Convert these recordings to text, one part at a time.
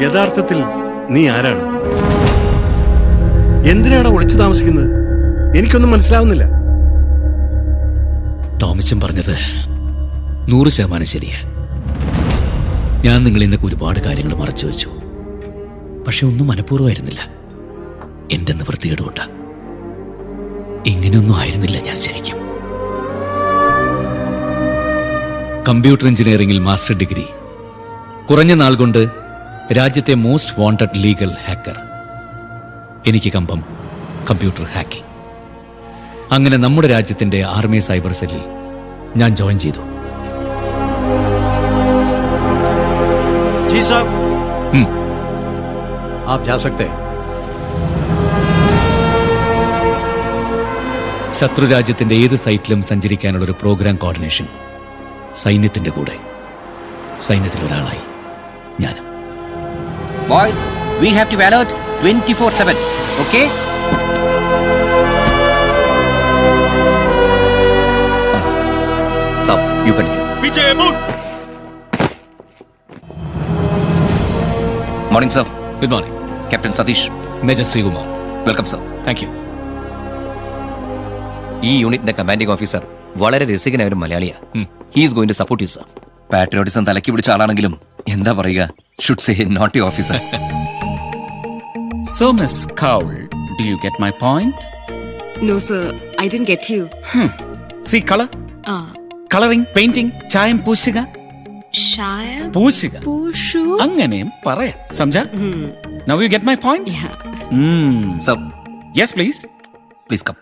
യഥാർത്ഥത്തിൽ നീ ആരാണ്? എന്തിനാണ് ഒളിച്ചു താമസിക്കുന്നത്? എനിക്കൊന്നും മനസ്സിലാവുന്നില്ല. ടോമിച്ചൻ പറഞ്ഞത് 100% ശരിയാ. ഞാൻ നിങ്ങളിൽ നിന്നൊക്കെ ഒരുപാട് കാര്യങ്ങൾ മറച്ചു വെച്ചു. പക്ഷെ ഒന്നും മനഃപൂർവ്വമായിരുന്നില്ല. എന്റെ നിവൃത്തികേട് കൊണ്ടാ. ഇങ്ങനെയൊന്നും ആയിരുന്നില്ല ഞാൻ ശരിക്കും. കമ്പ്യൂട്ടർ എഞ്ചിനീയറിംഗിൽ മാസ്റ്റർ ഡിഗ്രി, കുറഞ്ഞ നാൾ കൊണ്ട് രാജ്യത്തെ മോസ്റ്റ് വാണ്ടഡ് ലീഗൽ ഹാക്കർ. എനിക്ക് കമ്പം കമ്പ്യൂട്ടർ ഹാക്കിംഗ്. അങ്ങനെ നമ്മുടെ രാജ്യത്തിന്റെ ആർമി സൈബർ സെല്ലിൽ ഞാൻ ജോയിൻ ചെയ്തു. जी साहब, आप जा सकते हैं. ശത്രു രാജ്യത്തിന്റെ ഏത് സൈറ്റിലും സഞ്ചരിക്കാനുള്ള ഒരു പ്രോഗ്രാം കോർഡിനേഷൻ സൈന്യത്തിന്റെ കൂടെ. സൈന്യത്തിൽ ഒരാളായി ഞാനും. Boys, we have to be alert 24/7. Okay? Sir, you continue. Vijay, move! Morning, sir. Good morning. Captain Satish. Major Sreekumar. Welcome, sir. Thank you. ഈ യൂണിറ്റിന്റെ കമാൻഡിംഗ് ഓഫീസർ വളരെ രസികനായ ഒരു മലയാളിയാ. He is going to support you, sir. Patriotism തലക്കി പിടിച്ച ആളാണെങ്കിലും എന്താ പറയുക, should say naughty officer. So, Miss Cowell, do you get my point? No, sir. I didn't get you. See color? Coloring, painting, ചായം പൂശുക. Shaya? പൂശുക. Pushu? അങ്ങനെയും പറയാം. സംജാ? Now you get my point? Yeah. Sir, Yes, please. please come.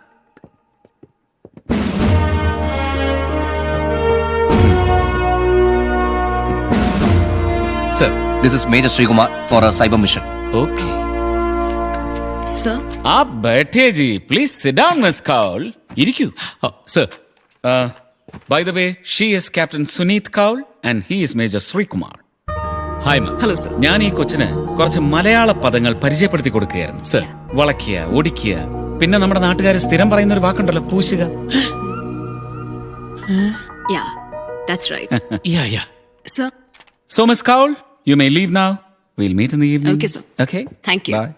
Sir. This is Major Srikumar for a cyber mission. Okay. Sir? आप बैठे जी. Please sit down, Miss Cowell. ഇരിക്കൂ. Sir. By the way, she is Captain Suneet Cowell and he is Major Srikumar. Hi ma'am. Hello, sir. ഞാൻ ഈ കൊച്ചിന് കുറച്ച് മലയാള പദങ്ങൾ പരിചയപ്പെടുത്തി കൊടുക്കുകയായിരുന്നു. Sir. വളയ്ക്കുക, ഒടിക്കുക, പിന്നെ നമ്മുടെ നാട്ടുകാര് സ്ഥിരം പറയുന്ന ഒരു വാക്കുണ്ടല്ലോ, പൂശുക. Yeah, that's right. Yeah. Sir? So, Miss Cowell, you may leave now. We'll meet in the evening. Okay, sir. Okay? Thank you. Bye.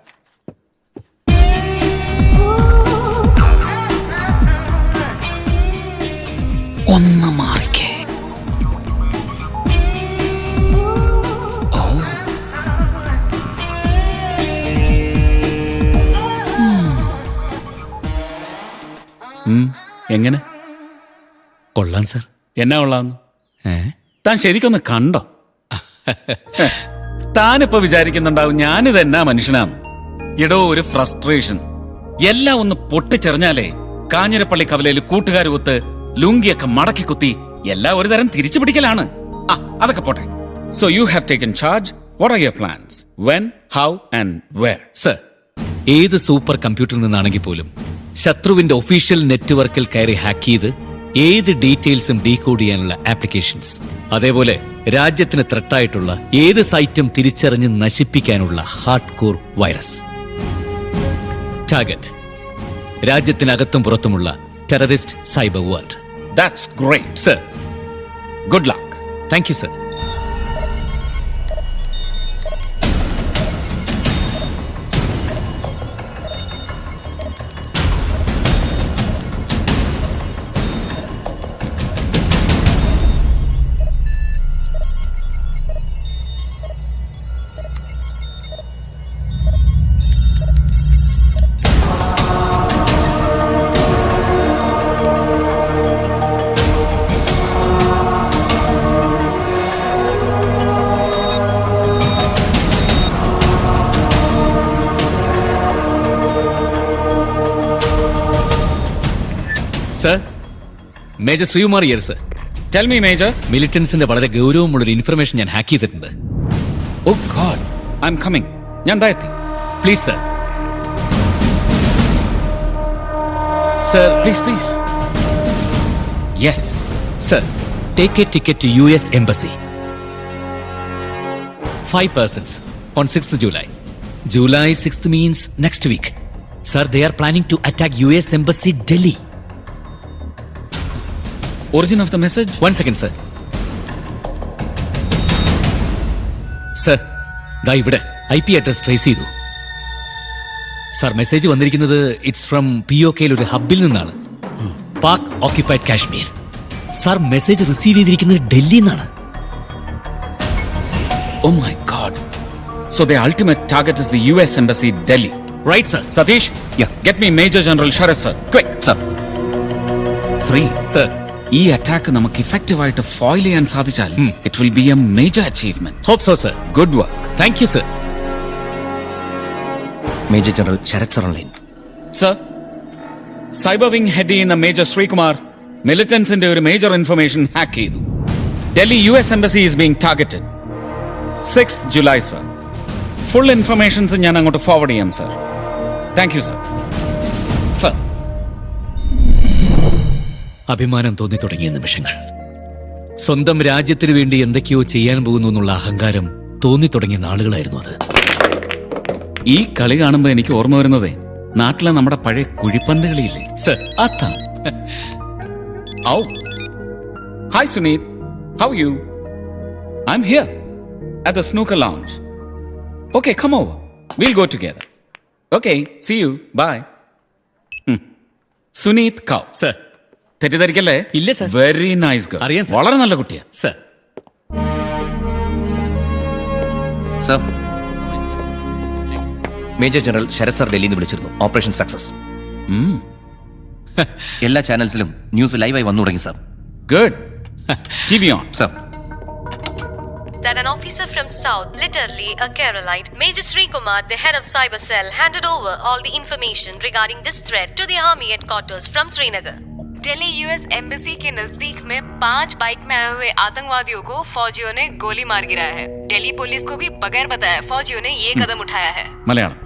ഒന്ന് മാറിക്കേ. എങ്ങനെ? കൊള്ളാം സർ. എന്നാ ഉള്ളാന്ന്? താൻ ശരിക്കൊന്ന് കണ്ടോ? താനിപ്പോ വിചാരിക്കുന്നുണ്ടാവും ഞാനിത് എന്നാ മനുഷ്യനാന്ന്. എടോ, ഒരു ഫ്രസ്ട്രേഷൻ. എല്ലാം ഒന്ന് പൊട്ടിച്ചെറിഞ്ഞാലേ കാഞ്ഞിരപ്പള്ളി കവലയിൽ കൂട്ടുകാരുകൊത്ത് ലുങ്കിയൊക്കെ മടക്കി കുത്തി എല്ലാം ഒരു തരം തിരിച്ചു പിടിക്കലാണ്. അതൊക്കെ പോട്ടെ. So you have taken charge. What are your plans? When, how and where? Sir, ഏത് സൂപ്പർ കമ്പ്യൂട്ടറിൽ നിന്നാണെങ്കിൽ പോലും ശത്രുവിന്റെ ഒഫീഷ്യൽ നെറ്റ്വർക്കിൽ കയറി ഹാക്ക് ചെയ്ത് ഏത് ഡീറ്റെയിൽസും ഡീകോഡ് ചെയ്യാനുള്ള ആപ്ലിക്കേഷൻസ്, അതേപോലെ രാജ്യത്തിന് ത്രെട്ടായിട്ടുള്ള ഏത് സൈറ്റും തിരിച്ചറിഞ്ഞ് നശിപ്പിക്കാനുള്ള ഹാർഡ് കോർ വൈറസ്. ടാർഗറ്റ് രാജ്യത്തിനകത്തും പുറത്തുമുള്ള terrorist cyber world. That's great. Sir. Good luck. Thank you sir. Sir, major Sreekumar here sir. Tell me, Major. മിലിറ്റൻസിന്റെ വളരെ ഗൗരവമുള്ളൊരു ഇൻഫർമേഷൻ ഞാൻ ഹാക്ക് ചെയ്തിട്ടുണ്ട്. Oh God, I'm coming. ഞാൻ ദാ എത്തി. Please sir. Sir, Please, please. Yes. Sir, take a ticket to US Embassy. 5 persons on 6th July. July 6th means next week. Sir, they are planning to attack US Embassy, Delhi. Origin of the message? 1 second, sir. Sir, ദാ ഇവിടെ IP address trace ചെയ്തു. Sir, message വന്നിരിക്കുന്നത് it's from POK ഒരു ഹബ്ബിൽ നിന്നാണ്, Pak occupied Kashmir. Sir, message receive ചെയ്തിരിക്കുന്നത് ഡൽഹിയിൽ നിന്നാണ്. Oh my God. So the ultimate target is the US Embassy, Delhi. Right sir. Satish, Yeah. get me Major General Sharad, sir. Quick. Sir. Sree, sir, ഈ attack നമുക്ക് ഇഫക്റ്റീവായിട്ട് foil ചെയ്യാൻ സാധിച്ചാൽ it will be a major achievement. Hope so sir. Good work. Thank you sir. Major general Sarath sir online. Sir, cyber wing head ചെയ്യുന്ന major Sreekumar മിലിറ്റൻസിന്റെ ഒരു major information hack ചെയ്തു. Delhi US embassy is being targeted. 6th July, sir. Full informations ഞാൻ അങ്ങോട്ട് forward ചെയ്യാം, sir. Thank you, sir. Sir, അഭിമാനം തോന്നി തുടങ്ങിയ നിമിഷങ്ങൾ. സ്വന്തം രാജ്യത്തിന് വേണ്ടി എന്തൊക്കെയോ ചെയ്യാൻ പോകുന്നു എന്നുള്ള അഹങ്കാരം തോന്നി തുടങ്ങിയ നാളുകളായിരുന്നു അത്. ഈ കളി കാണുമ്പോ എനിക്ക് ഓർമ്മ വരുന്നതേ നാട്ടിലെ നമ്മുടെ പഴയ കുഴിപ്പന്ത് കളിയില്ലേ സർ. അതാ. ഔ. Hi Suneeth, how you? I am here at the snooker lounge. Okay, come over. We'll go together. Okay, see you. Bye. Suneet കൗ. സർ. തെറ്റിദ്ധരിക്കല്ലേ? ഇല്ല, സർ. Very nice girl. അറിയാം, സർ. വളരെ നല്ല കുട്ടിയാ. Sir. Sir, major general Sarath sir ഡൽഹിയിൽ നിന്ന് വിളിച്ചിരുന്നു. Operation success. എല്ലാ ചാനൽസിലും ന്യൂസ് ലൈവായി വന്നു തുടങ്ങി sir. Good. TV on. Sir. That an officer from South, literally a Keralite, Major Sri Kumar, the head of Cyber Cell, handed over all the information regarding this threat to the army headquarters from Srinagar. Delhi US embassy के नजदीक में 5 bike में आए हुए आतंकवादियों को फौजियों ने गोली मार गिराया है. दिल्ली पुलिस को भी बगैर बताए फौजियों ने ये कदम उठाया है. മലയാളം.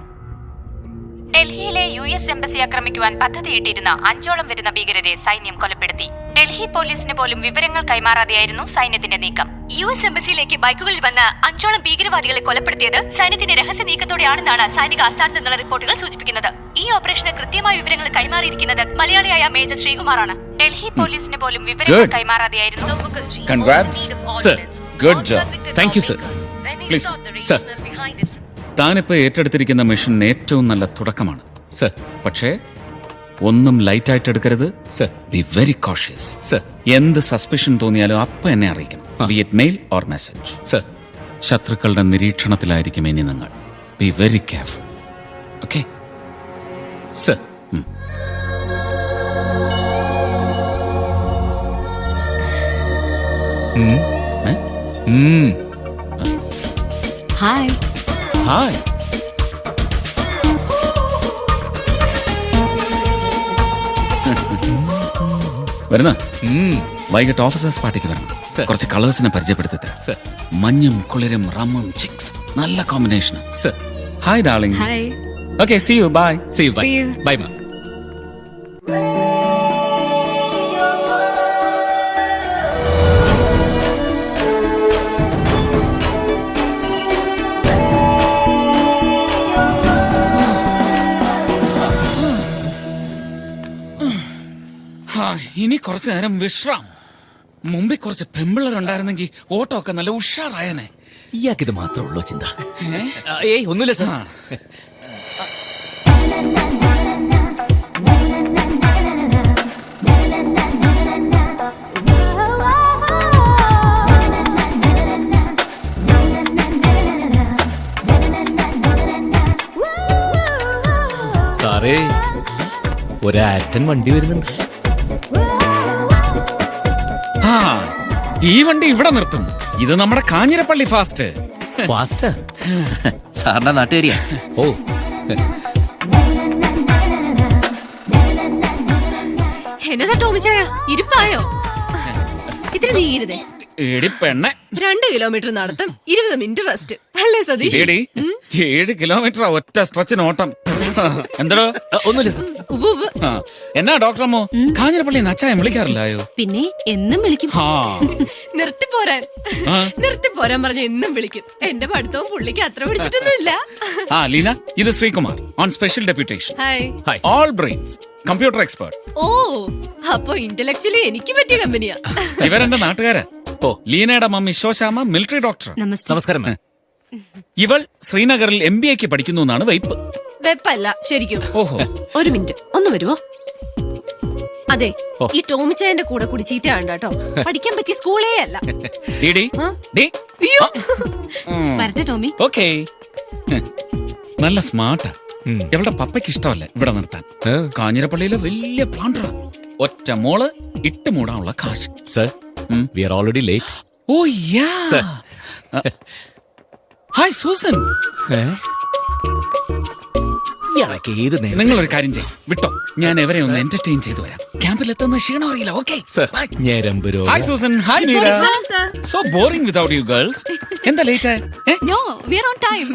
ഡൽഹിയിലെ US എംബസി ആക്രമിക്കുവാൻ പദ്ധതിയിട്ടിരുന്ന 5ഓളം വരുന്ന ഭീകരരെ സൈന്യം കൊലപ്പെടുത്തി. ഡൽഹി പോലീസിന് പോലും വിവരങ്ങൾ കൈമാറാതെയായിരുന്നു സൈന്യത്തിന്റെ നീക്കം. US എംബസിയിലേക്ക് ബൈക്കുകളിൽ വന്ന് 5ഓളം ഭീകരവാദികളെ കൊലപ്പെടുത്തിയത് സൈന്യത്തിന്റെ രഹസ്യ നീക്കത്തോടെയാണെന്നാണ് സൈനിക ആസ്ഥാനത്ത് നിന്നുള്ള റിപ്പോർട്ടുകൾ സൂചിപ്പിക്കുന്നത്. ഈ ഓപ്പറേഷന് കൃത്യമായ വിവരങ്ങൾ കൈമാറിയിരിക്കുന്നത് മലയാളിയായ മേജർ ശ്രീകുമാറാണ്. ഡൽഹി പോലീസിന് പോലും വിവരങ്ങൾ കൈമാറാതെയായിരുന്നു. Congrats. Sir. Good job. Thank you, sir. Please. Sir. താനിപ്പോ ഏറ്റെടുത്തിരിക്കുന്ന മിഷൻ ഏറ്റവും നല്ല തുടക്കമാണ്. സർ. പക്ഷേ ഒന്നും ലൈറ്റ് ആയിട്ട് എടുക്കരുത്. Sir. Be very cautious. Sir. എന്ത് സസ്പിഷൻ തോന്നിയാലും അപ്പൊ എന്നെ അറിയിക്കണം. Be it mail or message. Sir. ശത്രുക്കളുടെ നിരീക്ഷണത്തിലായിരിക്കും ഇനി നിങ്ങൾ. Be very careful. Okay sir. Hi. Hi. വരുന്ന വൈകിട്ട് ഓഫീസേഴ്സ് പാർട്ടിക്ക് വരണം. Sir. കുറച്ച് കളേഴ്സിനെ പരിചയപ്പെടുത്തി തരാം. Sir. മഞ്ഞും കുളിരും റമ്മും ചിക്സ് നല്ല combination. Sir. Hi darling. Hi. Okay, see you. Bye. See you. Bye. See you. Bye, ma'am. ഇനി കുറച്ചു നേരം വിശ്രാം. മുമ്പിൽ കുറച്ച് പെമ്പിള്ളറുണ്ടായിരുന്നെങ്കിൽ ഓട്ടോ ഒക്കെ നല്ല ഉഷാറായനെ. ഇയാൾക്കിത് മാത്രമേ ഉള്ളൂ ചിന്ത. ഏയ് ഒന്നുമില്ല സർ. സാറേ, ഒരാറ്റൻ വണ്ടി വരുന്നുണ്ട്. ഈ വണ്ടി ഇവിടെ നിർത്തും. ഇത് നമ്മുടെ കാഞ്ഞിരപ്പള്ളി ഫാസ്റ്റ്. ഫാസ്റ്റ്. സാറിന്റെ നാട്ടുകാരിയാ. ഓ. എന്നതാ ടോമിച്ചായ, ഇരിപ്പായോ? ഇത്തിരി നീരുതേ. എടി പെണ്ണെ, 2 കിലോമീറ്റർ നടത്തം, 20 മിനിറ്റ് റെസ്റ്റ് അല്ലേ സതീഷ്? എടി 7 കിലോമീറ്റർ ഒറ്റ സ്ട്രെച്ചിന് ഓട്ടം. എന്തോ ഒന്നുമില്ല സർ. ഉവ്വ് ഉവ്വ്. എന്നാ ഡോക്ടർ അമ്മോ, കാഞ്ഞിരപ്പള്ളി നച്ചായം വിളിക്കാറില്ലായോ? പിന്നെ എന്നും വിളിക്കും. ആ. നിർത്തിപ്പോരാൻ ആ. നിർത്തിപ്പോരാൻ പറഞ്ഞ എന്നും വിളിക്കും. എന്റെ പഠിത്തവും പുള്ളിക്ക് അത്ര പിടിച്ചിട്ടൊന്നുമില്ല. ആ ലീന, ഇത് Sreekumar on special deputation. Hi. Hi. All brains, computer expert. ഓ, അപ്പൊ ഇന്റലക്ച്വലി എനിക്ക് പറ്റിയ കമ്പനിയാ. ഇവരെന്റെ നാട്ടുകാരാ. ഓ. ലീനയുടെ മമ്മി ശോശാമ മിലിറ്ററി ഡോക്ടർ. നമസ്തേ. നമസ്കാരം മാം. ഇവൾ ശ്രീനഗറിൽ MBA പഠിക്കുന്നു എന്നാണ് വൈപ്പ്. വെപ്പല്ല ശരിക്കും. ഓഹോ. ഒരു മിനിറ്റ് ഒന്ന് വരുവോ? അതെ, ഈ ടോമിച്ചായന്റെ കൂടെ കൂടി ചീത്തയാണ്ട കേട്ടോ. പഠിക്കാൻ പറ്റിയ സ്കൂളേ അല്ല. വരട്ടെ ടോമി. ഓക്കേ. നല്ല സ്മാർട്ടാ. ഇവളുടെ പപ്പയ്ക്ക് ഇഷ്ടമല്ല ഇവിടെ നിർത്താൻ. കാഞ്ഞിരപ്പള്ളിയിലെ വലിയ പ്ലാന്ററാ. ഒറ്റ മോള് ഇട്ട് മൂടാനുള്ള കാശ്. Sir, we are already late. Oh ya. Hi Susan. ഏത് നേരം നിങ്ങളൊരു കാര്യം ചെയ്യും വിട്ടോ, ഞാൻ എവരെ ഒന്ന് എന്റർടൈൻ ചെയ്തു വരാം. ക്യാമ്പിൽ എത്തുന്ന ക്ഷീണം അറിയില്ല. ഓക്കെ ഞരമ്പ് hi Susan. Hi Meera. So boring without you girls. എന്താ ലേറ്റ് ആയി? No, we are on time.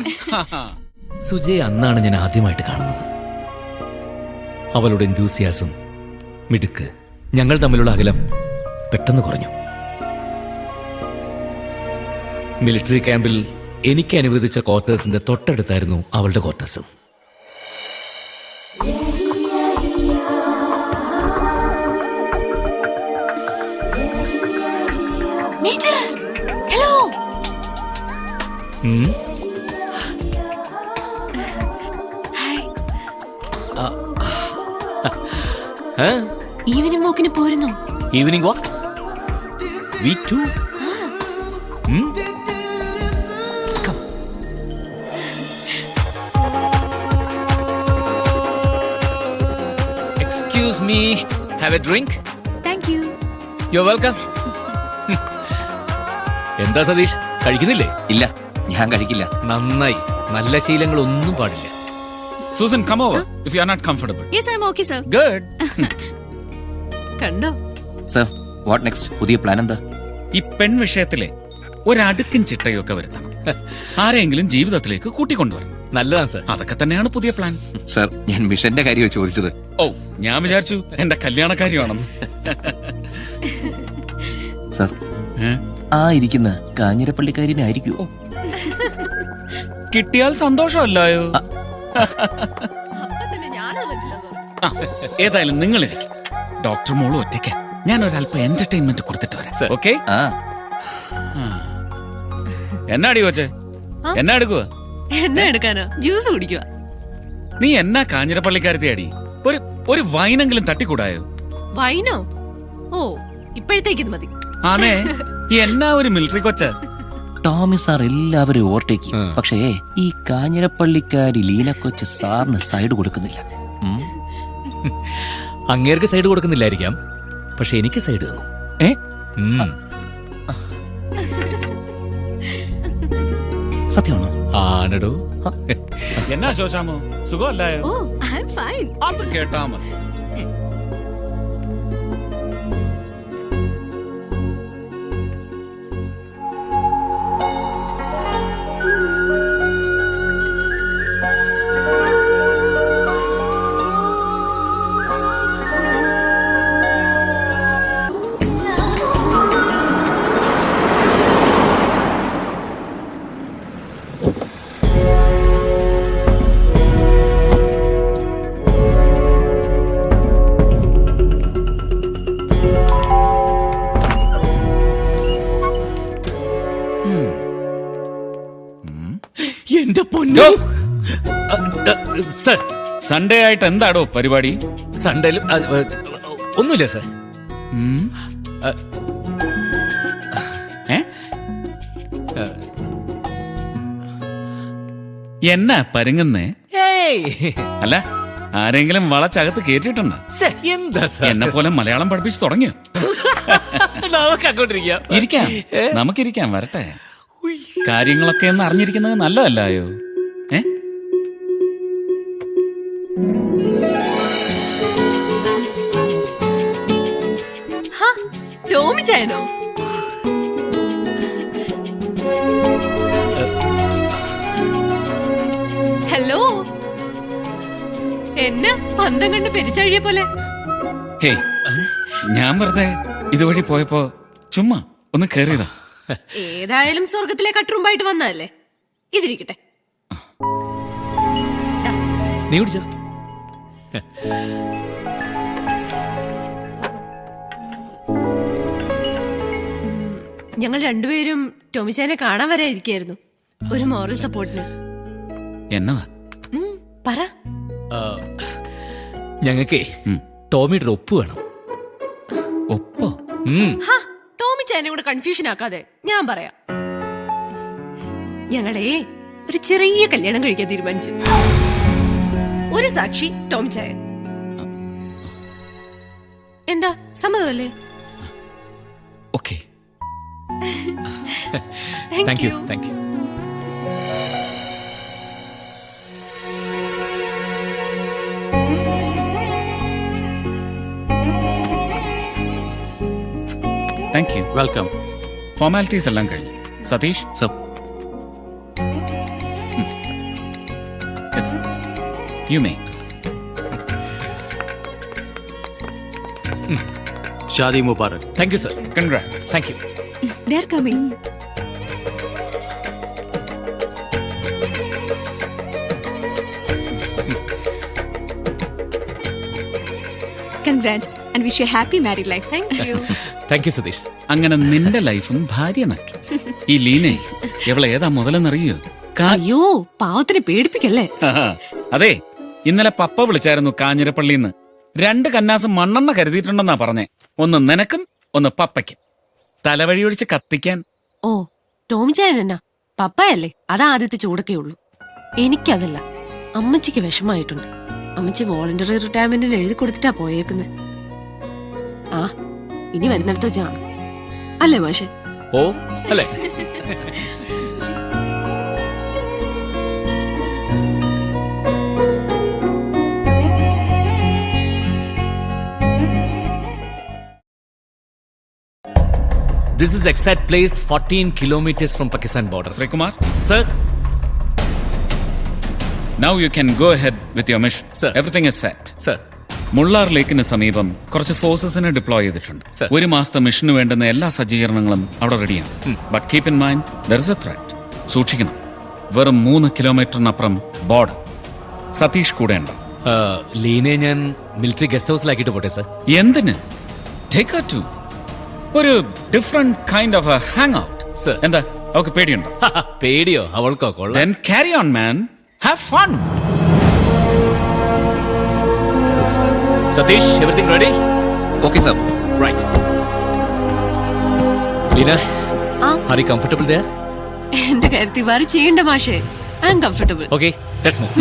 സുജയെ അന്നാണ് ഞാൻ ആദ്യമായിട്ട് കാണുന്നത്. അവളുടെ enthusiasm, മിടുക്ക്, ഞങ്ങൾ തമ്മിലുള്ള അകലം പെട്ടെന്ന് കുറഞ്ഞു. മിലിറ്ററി ക്യാമ്പിൽ എനിക്ക് അനുവദിച്ച ക്വാർട്ടേഴ്സിന്റെ തൊട്ടടുത്തായിരുന്നു അവളുടെ ക്വാർട്ടേഴ്സും. ഹലോ. ഈവനിംഗ് വാക്കിന് പോരുന്നോ? Evening walk? We too. Excuse me, have a drink? Thank you. You are welcome. എന്താ സതീഷ്, കഴിക്കുന്നില്ലേ? ഇല്ല, ഞാൻ കഴിക്കില്ല. നന്നായി. നല്ല ശീലങ്ങളൊന്നും പാടില്ല. Susan, come over if you are not comfortable. Yes, I am okay sir. Good. കണ്ടോ? Sir, what next? പുതിയ പ്ലാൻ എന്താ? ഈ പെൺ വിഷയത്തിലെ ഒരടുക്കും ചിട്ടയൊക്കെ വരുത്തണം. ആരെങ്കിലും ജീവിതത്തിലേക്ക് കൂട്ടിക്കൊണ്ടുവരണം. നല്ലതാണ് സർ. അതൊക്കെ തന്നെയാണ് പുതിയ പ്ലാൻസ്. സർ, ഞാൻ മിഷന്റെ കാര്യമാണ് ചോദിച്ചത്. ഓ, ഞാൻ വിചാരിച്ചു എന്റെ കല്യാണക്കാരിയാണെന്ന്. സർ, ആ ഇരിക്കുന്ന കാഞ്ഞിരപ്പള്ളിക്കാരിനായിരിക്കുമോ? കിട്ടിയാൽ സന്തോഷമല്ലായോ? ഏതായാലും നിങ്ങൾ ഇരിക്കും. ഡോക്ടർ മോള് ഒറ്റയ്ക്ക്, ഞാൻ ഒരല്പം എന്റർടൈൻമെന്റ് കൊടുത്തിട്ട് വരാം. ഓക്കെ? എന്നാടി കൊച്ചേ, എന്നാ എടുക്കുക? എന്നാ എടുക്കാനോ? ജ്യൂസ് കുടിക്കുക. നീ എന്നാ കാഞ്ഞിരപ്പള്ളിക്കാരത്തിയാടി? ഒരു വൈനെങ്കിലും തട്ടിക്കൂടായോ? വൈനോ? ഓ, ഇപ്പോഴത്തേക്ക് ഇത് മതി. ആണേ, എന്നാ ഒരു മിലിറ്ററി കൊച്ച. ടോമി സാർ എല്ലാവരും ഓവർടേക്ക്, പക്ഷേ ഈ കാഞ്ഞിരപ്പള്ളിക്കാരി ലീന കൊച്ച് സാറിന് സൈഡ് കൊടുക്കുന്നില്ല. അങ്ങേർക്ക് സൈഡ് കൊടുക്കുന്നില്ലായിരിക്കാം, പക്ഷെ എനിക്ക് സൈഡ് തന്നു. സത്യമാണോ? ആണടോ. എന്നാ ശോശാമോ, സുഖമല്ലായോ? ഓ, ഐ ആം ഫൈൻ. അത് കേട്ടാ മതി. എന്റെ പൊന്നോ. സർ, സൺഡേ ആയിട്ട് എന്താടോ പരിപാടി? സൺഡേയിലും ഒന്നുമില്ല സർ. എന്നാ പരുങ്ങുന്നേ? അല്ല, ആരെങ്കിലും വളച്ചകത്ത് കേട്ടിട്ടുണ്ടോ? എന്താ സർ, എന്നെ പോലെ മലയാളം പഠിപ്പിച്ചു തുടങ്ങിയോ? ഇരിക്കാം, നമുക്കിരിക്കാം. വരട്ടെ. കാര്യങ്ങളൊക്കെ ഒന്ന് അറിഞ്ഞിരിക്കുന്നത് നല്ലതല്ലായോ? ടോമിച്ചായനോ? ഹലോ. എന്നാ പന്തം കണ്ട് പെരിച്ചഴിയെ പോലെ? ഹേ, ഞാൻ വെറുതെ ഇതുവഴി പോയപ്പോ ചുമ്മാ ഒന്ന് കേറിയതാ. ഏതായാലും സ്വർഗത്തിലെ കട്ടുറുമ്പായിട്ട് വന്നതല്ലേ, ഇതിരിക്കട്ടെ. നീ കുടിച്ചോ. ഞങ്ങൾ രണ്ടുപേരും ടോമിച്ചാനെ കാണാൻ വരാതിരിക്കായിരുന്നു. ഒരു മോറൽ സപ്പോർട്ടിന്. എന്നതാ? പറ. ഞങ്ങൾക്കേ ടോമിയുടെ ഒപ്പ് വേണം. ഒപ്പോ? ഹാ, ടോമി ചായനെ കൂടെ കൺഫ്യൂഷൻ ആക്കാതെ ഞാൻ പറയാം. ഞങ്ങളെ ഒരു ചെറിയ കല്യാണം കഴിക്കാൻ തീരുമാനിച്ചു. ഒരു സാക്ഷി ടോമി ചായ. എന്താ സമ്മതമല്ലേ? Okay. Thank you. Thank you. Thank you. Welcome. Formalities എല്ലാം കഴിഞ്ഞു. Satheesh, sir, you may. ഷാദി മുബാറക്. Thank you sir. Congrats. Thank you. They are coming. Congrats and wish you a happy married life. Thank you. Thank you Satish. അങ്ങനെ നിന്റെ ലൈഫും ഭാര്യ നക്കി. ഈ ലീനെ എവളെ ഏതാ മുതലെന്നറിയോ? അയ്യോ, പാവത്തിനെ പേടിപ്പിക്കല്ലേ. അതെ, ഇന്നലെ പപ്പ വിളിച്ചായിരുന്നു കാഞ്ഞിരപ്പള്ളിന്ന്. 2 കന്നാസ് മണ്ണെണ്ണ കരുതിയിട്ടുണ്ടെന്നാ പറഞ്ഞേ. ഒന്ന് നിനക്കും ഒന്ന് പപ്പയ്ക്കും. തലവഴി ഒഴിച്ച് കത്തിക്കാൻ. ഓ, ടോമി ചായൻ എന്നാ പപ്പയല്ലേ, അതാ ആദ്യത്തെ ചൂടൊക്കെ ഉള്ളൂ. എനിക്കതല്ല, അമ്മച്ചിക്ക് വിഷമായിട്ടുണ്ട്. അമ്മച്ചി വോളണ്ടറി റിട്ടയർമെന്റിന് എഴുതി കൊടുത്തിട്ടാ പോയേക്കുന്നത്. ആ, ഇനി വരുന്നിടത്ത് വെച്ചാണ് അല്ലേ മാഷെ? ഓ അല്ലേ? This is exact place 14 kilometers from Pakistan border. Sreekumar, Sir, now you can go ahead with your mission. Sir. Everything is set. sir. മുള്ളാർ ലേക്കിന് സമീപം കുറച്ച് ഫോഴ്സസിനെ ഡിപ്ലോയ് ചെയ്തിട്ടുണ്ട്. Sir. 1 മാസത്തെ മിഷന് വേണ്ടുന്ന എല്ലാ സജ്ജീകരണങ്ങളും അവിടെ റെഡിയാണ്. But keep in mind, there is A threat. സൂക്ഷിക്കണം. വെറും 3 കിലോമീറ്ററിനപ്പുറം ബോർഡർ. സതീഷ് കൂടെ ഉണ്ട്. ലീനെ ഞാൻ മിലിറ്ററി ഗസ്റ്റ് ഹൗസിലാക്കിയിട്ട് പോട്ടെ സർ. എന്തിന്? ടേക്ക് ഹർ ടു ഒരു different kind of A hang out. Sir. എന്താ അവൾക്ക് പേടിയുണ്ടോ? പേടിയോ? അവൾക്കോ? കൊള്ളാം. Then carry on, man. Have fun. Satish, everything ready? Okay sir. Right. Leena, ആ, are you comfortable there? എന്റെ കാര്യത്തിൽ വരെ ചെയ്യണ്ട മാഷെ. I am comfortable. Okay, let's move.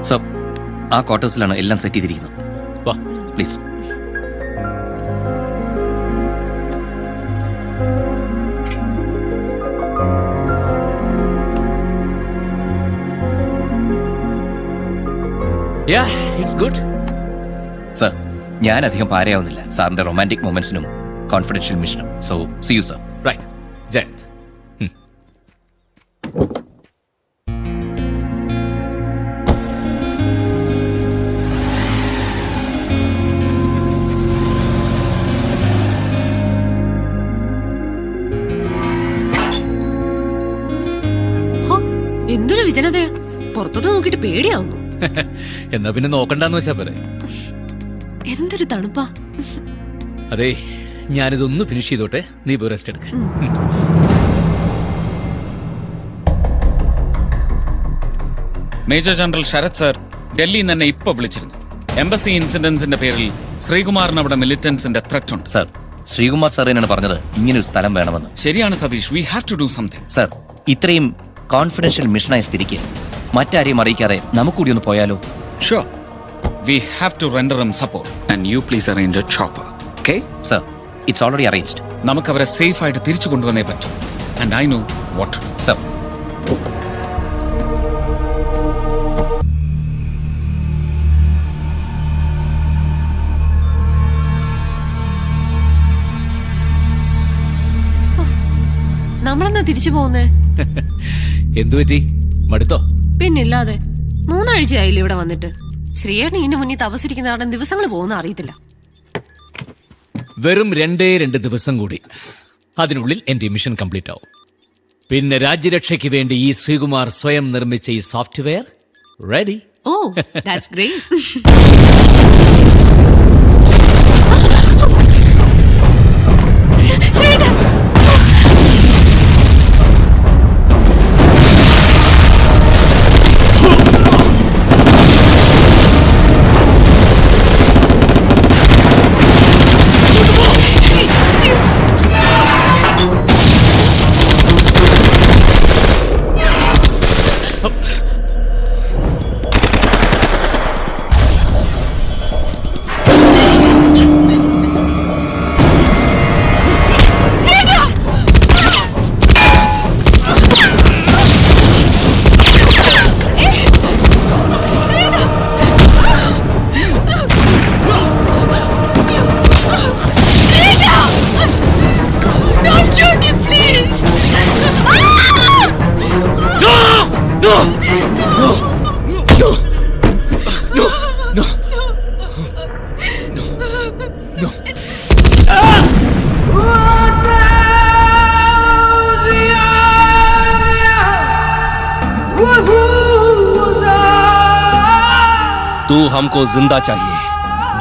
Sir, ആ ക്വാർട്ടേഴ്സിലാണ് എല്ലാം സെറ്റ് ചെയ്തിരിക്കുന്നത്. വാ. Please. Yeah, it's good. Sir, ഞാൻ അധികം പാരയാവുന്നില്ല സാറിന്റെ റൊമാൻറ്റിക് മൊമെന്റ്സിനും കോൺഫിഡൻഷ്യൽ മിഷനും. So C you sir. Right. Jayant. ഹോ, എന്തൊരു വിജനതയാ. പുറത്തോട്ട് നോക്കിട്ട് പേടിയാവുന്നു. എന്നാ പിന്നെ നോക്കണ്ടെന്ന് വെച്ചാ പോരെ. എന്തൊരു തണുപ്പാ. അതെ, ഞാനിതൊന്ന് ഫിനിഷ് ചെയ്തോട്ടെ, നീ പോയി റെസ്റ്റ് എടുക്ക. മേജർ ജനറൽ ശരത് സർ ഡൽഹിയിൽ നിന്ന് എന്നെ ഇപ്പൊ വിളിച്ചിരുന്നു. എംബസി ഇൻസിഡൻസിന്റെ പേരിൽ ശ്രീകുമാറിന് അവിടെ മിലിറ്റൻസിന്റെ ത്രെറ്റ് ഉണ്ട്. സർ, ശ്രീകുമാർ സാറിനാണ് പറഞ്ഞത് ഇങ്ങനൊരു സ്ഥലം വേണമെന്ന്. ശരിയാണ് Satish, we have to do something. Sir, ഇത്രയും കോൺഫിഡൻഷ്യൽ മിഷനായ സ്ഥിതിക്ക് മറ്റാരെയും അറിയിക്കാതെ നമുക്കൂടി ഒന്ന് പോയാലോ? Sure. we have to render him support. And you please arrange a chopper. Okay? Sir it's already arranged. നമുക്ക് അവരെ സേഫ് ആയിട്ട് തിരിച്ചു കൊണ്ടുവന്നേ പറ്റൂ. And I know what to do. Sir നമ്മളെന്നാ തിരിച്ചു പോകുന്നേ? എന്തുപറ്റി? മടുത്തോ? പിന്നില്ലാതെ 3 ആഴ്ചയായില്ലേ ഇവിടെ വന്നിട്ട്. ശ്രീയേട്ടൻ ഇതിന് മുന്നിൽ തപസിരിക്കുന്ന കാരണം ദിവസങ്ങൾ പോകുന്ന അറിയത്തില്ല. വെറും 2 ദിവസം കൂടി, അതിനുള്ളിൽ എന്റെ മിഷൻ കംപ്ലീറ്റ് ആവും. പിന്നെ രാജ്യരക്ഷയ്ക്ക് വേണ്ടി ഈ ശ്രീകുമാർ സ്വയം നിർമ്മിച്ച ഈ software ready. Oh, that's great. तू हमको जिंदा चाहिए.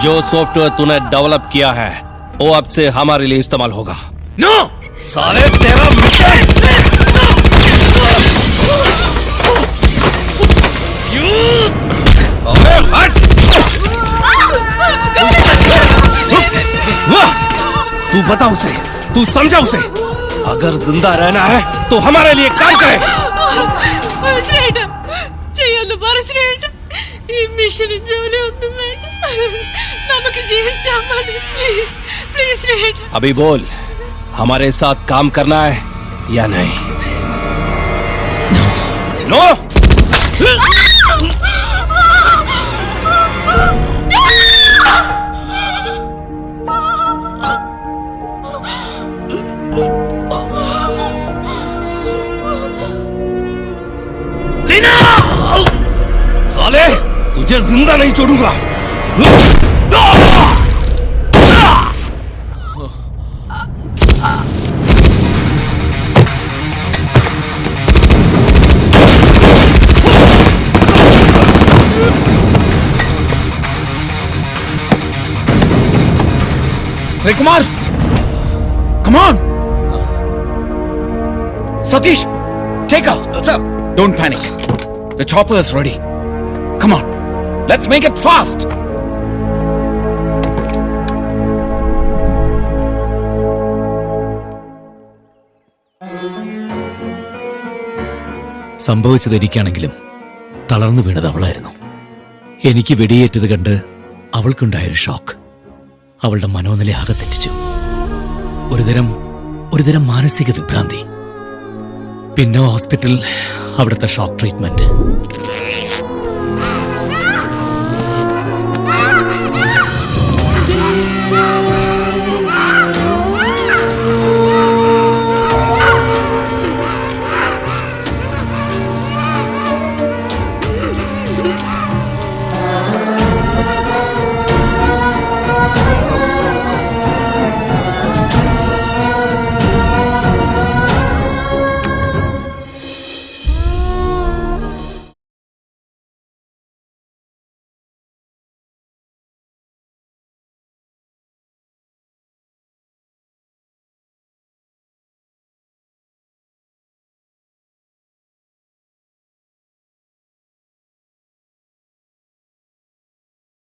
जो सॉफ्टवेयर तूने डेवलप किया है वो अब से हमारे लिए इस्तेमाल होगा. नो साले तेरा अबे हट. तू बता उसे, तू समझा उसे, अगर जिंदा रहना है तो हमारे लिए काम करे. ഈ മിഷന് ജോലി ഒന്നും വേണ്ട, നമുക്ക് ജീവിച്ചാൽ മതി. പ്ലീസ് പ്ലീസ് രേട്ട. अभी बोल, हमारे साथ काम करना है या नहीं? नो. लीना, साले तुझे जिंदा नहीं छोड़ूंगा. Sri Kumar, come on. Satish, take her. Sir Don't panic. The chopper is ready. Come on, let's make it fast. സംഭവിച്ചത് എനിക്കാണെങ്കിലും തളർന്നു വീണത് അവളായിരുന്നു. എനിക്ക് വെടിയേറ്റത് കണ്ട് അവൾക്കുണ്ടായൊരു ഷോക്ക് അവളുടെ മനോനില ആകെ തെറ്റിച്ചു. ഒരുതരം മാനസിക വിഭ്രാന്തി. പിന്നെ ഹോസ്പിറ്റൽ, അവിടുത്തെ ഷോക്ക് ട്രീറ്റ്മെന്റ്.